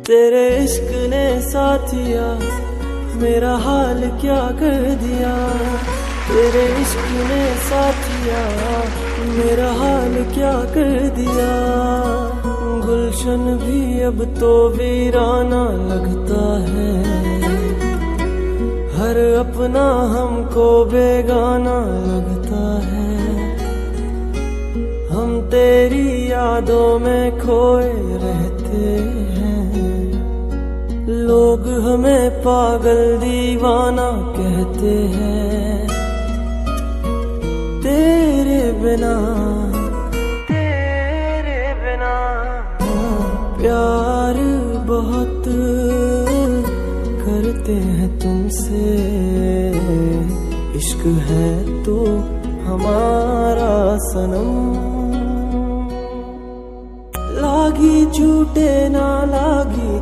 तेरे इश्क ने साथिया मेरा हाल क्या कर दिया। तेरे इश्क ने साथिया मेरा हाल क्या कर दिया। गुलशन भी अब तो वीराना लगता है, हर अपना हमको बेगाना लगता है। हम तेरी यादों में खोए रहते हैं, लोग हमें पागल दीवाना कहते हैं। तेरे बिना प्यार बहुत करते हैं तुमसे। इश्क है तो हमारा सनम, लागी झूठे ना लागी